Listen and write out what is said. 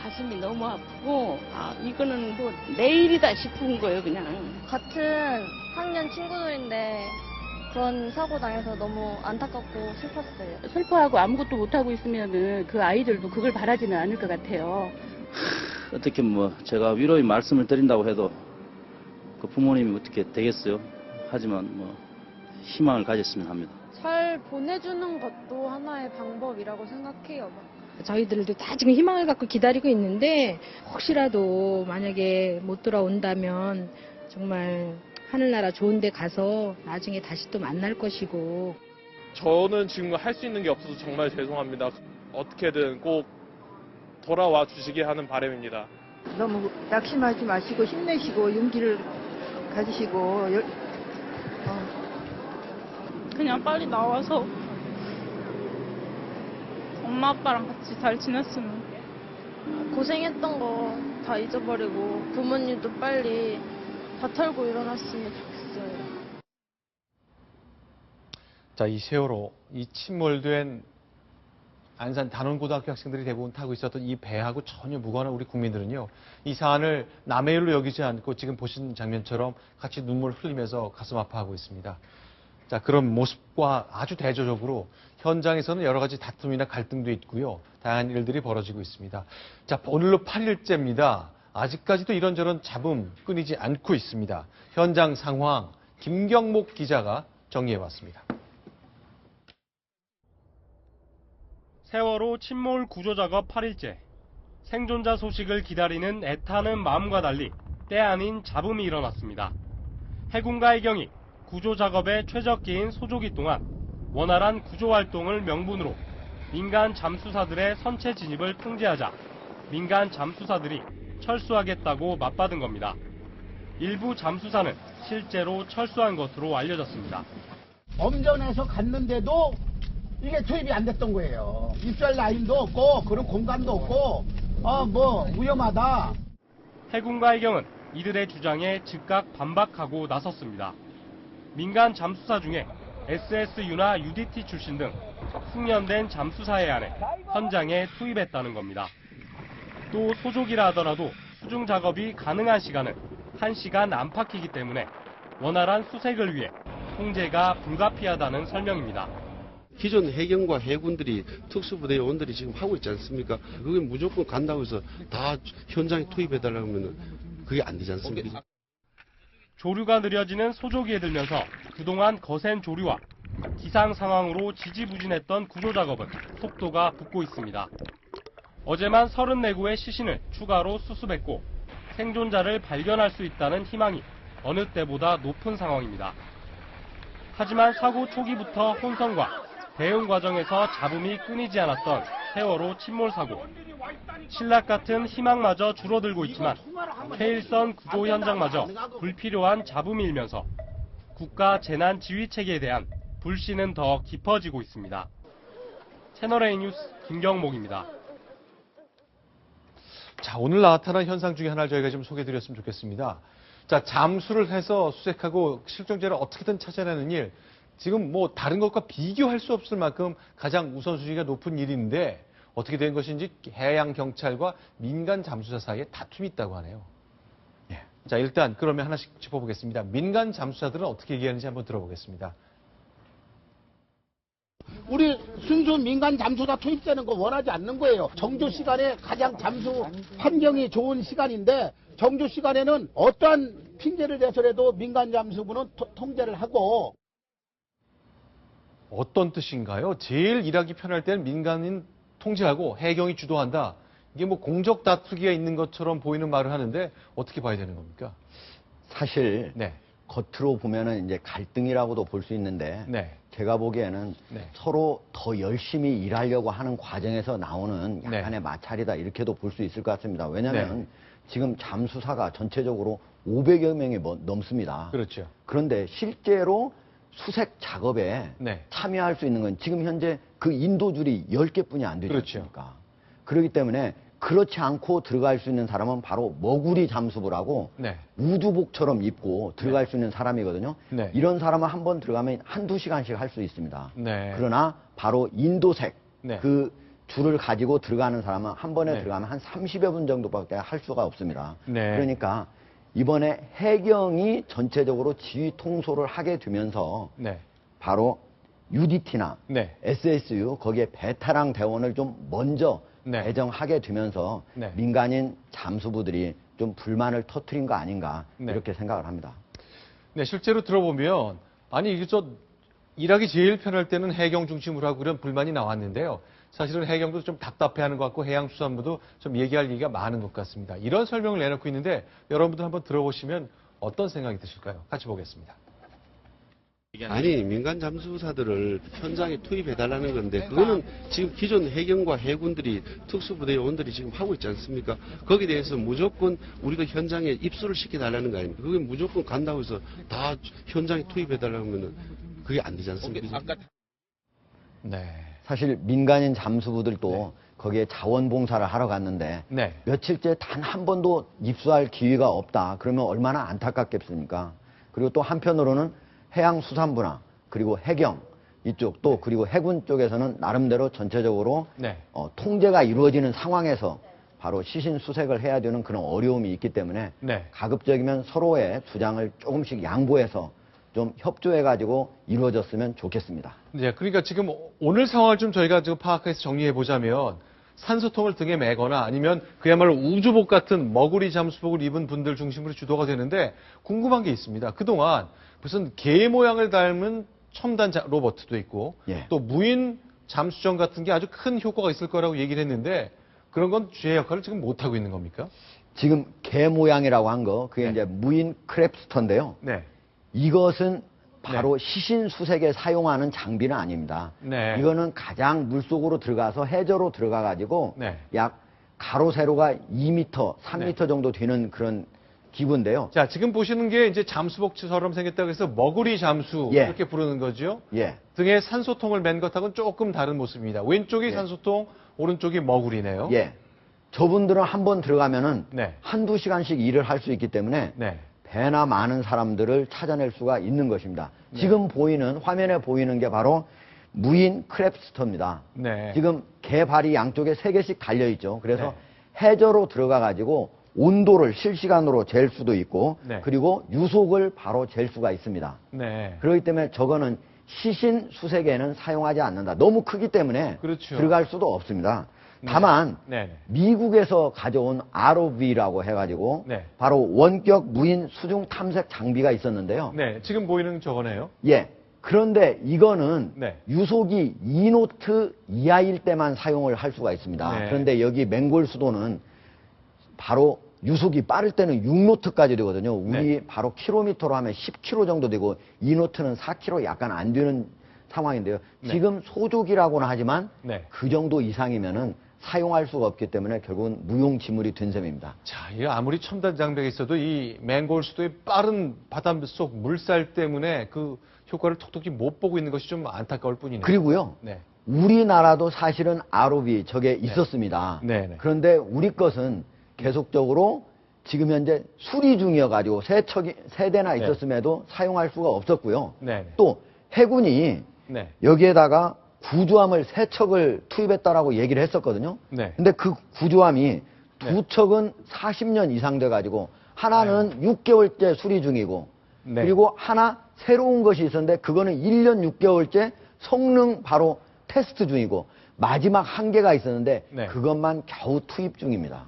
가슴이 너무 아프고 이거는 뭐 내일이다 싶은 거예요 그냥. 같은 학년 친구들인데 그런 사고 당해서 너무 안타깝고 슬펐어요. 슬퍼하고 아무것도 못하고 있으면은 그 아이들도 그걸 바라지는 않을 것 같아요. 어떻게 뭐 제가 위로의 말씀을 드린다고 해도 그 부모님이 어떻게 되겠어요? 하지만 뭐 희망을 가졌으면 합니다. 잘 보내주는 것도 하나의 방법이라고 생각해요. 저희들도 다 지금 희망을 갖고 기다리고 있는데 혹시라도 만약에 못 돌아온다면 정말 하늘나라 좋은 데 가서 나중에 다시 또 만날 것이고. 저는 지금 할 수 있는 게 없어서 정말 죄송합니다. 어떻게든 꼭 돌아와 주시게 하는 바람입니다. 너무 낙심하지 마시고 힘내시고 용기를 가지시고 그냥 빨리 나와서 엄마 아빠랑 같이 잘 지냈으면. 고생했던 거 다 잊어버리고 부모님도 빨리 다 털고 일어났으면 좋겠어요. 자, 이 세월호, 이 침몰된 안산 단원고등학교 학생들이 대부분 타고 있었던 이 배하고 전혀 무관한 우리 국민들은요, 이 사안을 남의 일로 여기지 않고 지금 보신 장면처럼 같이 눈물 흘리면서 가슴 아파하고 있습니다. 자, 그런 모습과 아주 대조적으로 현장에서는 여러 가지 다툼이나 갈등도 있고요. 다양한 일들이 벌어지고 있습니다. 자, 오늘로 8일째입니다. 아직까지도 이런저런 잡음 끊이지 않고 있습니다. 현장 상황 김경목 기자가 정리해봤습니다. 세월호 침몰 구조작업 8일째. 생존자 소식을 기다리는 애타는 마음과 달리 때 아닌 잡음이 일어났습니다. 해군과 해경이 구조작업에 최적기인 소조기 동안 원활한 구조활동을 명분으로 민간 잠수사들의 선체 진입을 통제하자 민간 잠수사들이 철수하겠다고 맞받은 겁니다. 일부 잠수사는 실제로 철수한 것으로 알려졌습니다. 엄전해서 갔는데도 이게 투입이 안 됐던 거예요. 입절 라인도 없고 그런 공간도 없고 위험하다. 해군과 해경은 이들의 주장에 즉각 반박하고 나섰습니다. 민간 잠수사 중에 SSU나 UDT 출신 등 숙련된 잠수사에 한해 현장에 투입했다는 겁니다. 또 소조기라 하더라도 수중 작업이 가능한 시간은 1시간 안팎이기 때문에 원활한 수색을 위해 통제가 불가피하다는 설명입니다. 기존 해경과 해군들이 특수부대 요원들이 지금 하고 있지 않습니까? 그게 무조건 간다고 해서 다 현장에 투입해달라고 하면 그게 안 되지 않습니까? 조류가 느려지는 소조기에 들면서 그동안 거센 조류와 기상 상황으로 지지부진했던 구조작업은 속도가 붙고 있습니다. 어제만 34구의 시신을 추가로 수습했고 생존자를 발견할 수 있다는 희망이 어느 때보다 높은 상황입니다. 하지만 사고 초기부터 혼선과 대응 과정에서 잡음이 끊이지 않았던 세월호 침몰 사고. 신락 같은 희망마저 줄어들고 있지만 해일선 구조 현장마저 불필요한 잡음이 일면서 국가 재난 지휘 체계에 대한 불신은 더 깊어지고 있습니다. 채널A 뉴스 김경목입니다. 자, 오늘 나타난 현상 중에 하나를 저희가 좀 소개해드렸으면 좋겠습니다. 자, 잠수를 해서 수색하고 실종자를 어떻게든 찾아내는 일, 지금 뭐 다른 것과 비교할 수 없을 만큼 가장 우선순위가 높은 일인데 어떻게 된 것인지 해양경찰과 민간 잠수사 사이에 다툼이 있다고 하네요. 예. 자, 일단 그러면 하나씩 짚어보겠습니다. 민간 잠수사들은 어떻게 얘기하는지 한번 들어보겠습니다. 우리 순수 민간 잠수사 투입되는 거 원하지 않는 거예요. 정조 시간에 가장 잠수 환경이 좋은 시간인데 정조 시간에는 어떠한 핑계를 대서라도 민간 잠수부는 통제를 하고. 어떤 뜻인가요? 제일 일하기 편할 때는 민간인 통제하고 해경이 주도한다. 이게 뭐 공적 다투기가 있는 것처럼 보이는 말을 하는데 어떻게 봐야 되는 겁니까? 사실 겉으로 보면은 이제 갈등이라고도 볼 수 있는데 제가 보기에는 서로 더 열심히 일하려고 하는 과정에서 나오는 약간의 마찰이다 이렇게도 볼 수 있을 것 같습니다. 왜냐하면 지금 잠수사가 전체적으로 500여 명이 넘습니다. 그렇죠. 그런데 실제로 수색 작업에 참여할 수 있는 건 지금 현재 그 인도줄이 10개뿐이 안 되지 않습니까? 그렇기 때문에 그렇지 않고 들어갈 수 있는 사람은 바로 머구리 잠수부라고 우두복처럼 입고 들어갈 수 있는 사람이거든요. 이런 사람은 한번 들어가면 한두 시간씩 할 수 있습니다. 그러나 바로 인도색, 그 줄을 가지고 들어가는 사람은 한 번에 들어가면 한 30여 분 정도밖에 할 수가 없습니다. 그러니까 이번에 해경이 전체적으로 지휘 통솔을 하게 되면서 바로 UDT나 SSU 거기에 베테랑 대원을 좀 먼저 배정하게 되면서 민간인 잠수부들이 좀 불만을 터뜨린 거 아닌가 이렇게 생각을 합니다. 네, 실제로 들어보면 아니 이게 일하기 제일 편할 때는 해경 중심으로 하고 그런 불만이 나왔는데요. 사실은 해경도 좀 답답해하는 것 같고 해양수산부도 좀 얘기할 얘기가 많은 것 같습니다. 이런 설명을 내놓고 있는데 여러분들 한번 들어보시면 어떤 생각이 드실까요? 같이 보겠습니다. 아니 민간 잠수사들을 현장에 투입해달라는 건데 그거는 지금 기존 해경과 해군들이 특수부대 요원들이 지금 하고 있지 않습니까? 거기에 대해서 무조건 우리가 현장에 입수를 시켜달라는 거 아닙니까? 그게 무조건 간다고 해서 다 현장에 투입해달라고 하면 그게 안 되지 않습니까? 사실 민간인 잠수부들도 거기에 자원봉사를 하러 갔는데 며칠째 단 한 번도 입수할 기회가 없다. 그러면 얼마나 안타깝겠습니까? 그리고 또 한편으로는 해양수산부나 그리고 해경 이쪽 또 그리고 해군 쪽에서는 나름대로 전체적으로 통제가 이루어지는 상황에서 바로 시신수색을 해야 되는 그런 어려움이 있기 때문에 가급적이면 서로의 주장을 조금씩 양보해서 좀 협조해가지고 이루어졌으면 좋겠습니다. 네, 그러니까 지금 오늘 상황을 좀 저희가 지금 파악해서 정리해 보자면 산소통을 등에 매거나 아니면 그야말로 우주복 같은 머구리 잠수복을 입은 분들 중심으로 주도가 되는데 궁금한 게 있습니다. 그동안 무슨 개 모양을 닮은 첨단 로봇도 있고 또 무인 잠수정 같은 게 아주 큰 효과가 있을 거라고 얘기를 했는데 그런 건 주의 역할을 지금 못하고 있는 겁니까? 지금 개 모양이라고 한 거 그게 이제 무인 크랩스터인데요. 이것은 바로 시신 수색에 사용하는 장비는 아닙니다. 이거는 가장 물속으로 들어가서 해저로 들어가 가지고 약 가로 세로가 2m, 3m 정도 되는 그런 기구인데요. 자, 지금 보시는 게 이제 잠수복처럼 생겼다고 해서 머구리 잠수 이렇게 부르는 거죠. 등에 산소통을 맨 것하고는 조금 다른 모습입니다. 왼쪽이 산소통, 오른쪽이 머구리네요. 저분들은 한 번 들어가면은 한두 시간씩 일을 할 수 있기 때문에 배나 많은 사람들을 찾아낼 수가 있는 것입니다. 지금 보이는 화면에 보이는 게 바로 무인 크랩스터입니다. 지금 개 발이 양쪽에 3개씩 달려 있죠. 그래서 해저로 들어가 가지고 온도를 실시간으로 잴 수도 있고 그리고 유속을 바로 잴 수가 있습니다. 그렇기 때문에 저거는 시신 수색에는 사용하지 않는다. 너무 크기 때문에 들어갈 수도 없습니다. 다만 미국에서 가져온 ROV라고 해가지고 바로 원격 무인 수중 탐색 장비가 있었는데요. 지금 보이는 저거네요. 그런데 이거는 유속이 2노트 이하일 때만 사용을 할 수가 있습니다. 그런데 여기 맹골 수도는 바로 유속이 빠를 때는 6노트까지 되거든요. 우리 바로 킬로미터로 하면 10km 정도 되고 2노트는 4km 약간 안 되는 상황인데요. 지금 소족이라고는 하지만 그 정도 이상이면은 사용할 수가 없기 때문에 결국은 무용지물이 된 셈입니다. 자, 이거 아무리 첨단 장비가 있어도 이 맹골 수도의 빠른 바닷속 물살 때문에 그 효과를 톡톡히 못 보고 있는 것이 좀 안타까울 뿐이네요. 그리고요. 우리나라도 사실은 ROV 저게 있었습니다. 그런데 우리 것은 계속적으로 지금 현재 수리 중이어가지고 세 대나 있었음에도 사용할 수가 없었고요. 또 해군이 여기에다가 구조함을 3척을 투입했다라고 얘기를 했었거든요. 근데 그 구조함이 2척은 40년 이상 돼가지고 하나는 6개월째 수리 중이고 그리고 하나 새로운 것이 있었는데 그거는 1년 6개월째 성능 바로 테스트 중이고 마지막 한 개가 있었는데 그것만 겨우 투입 중입니다.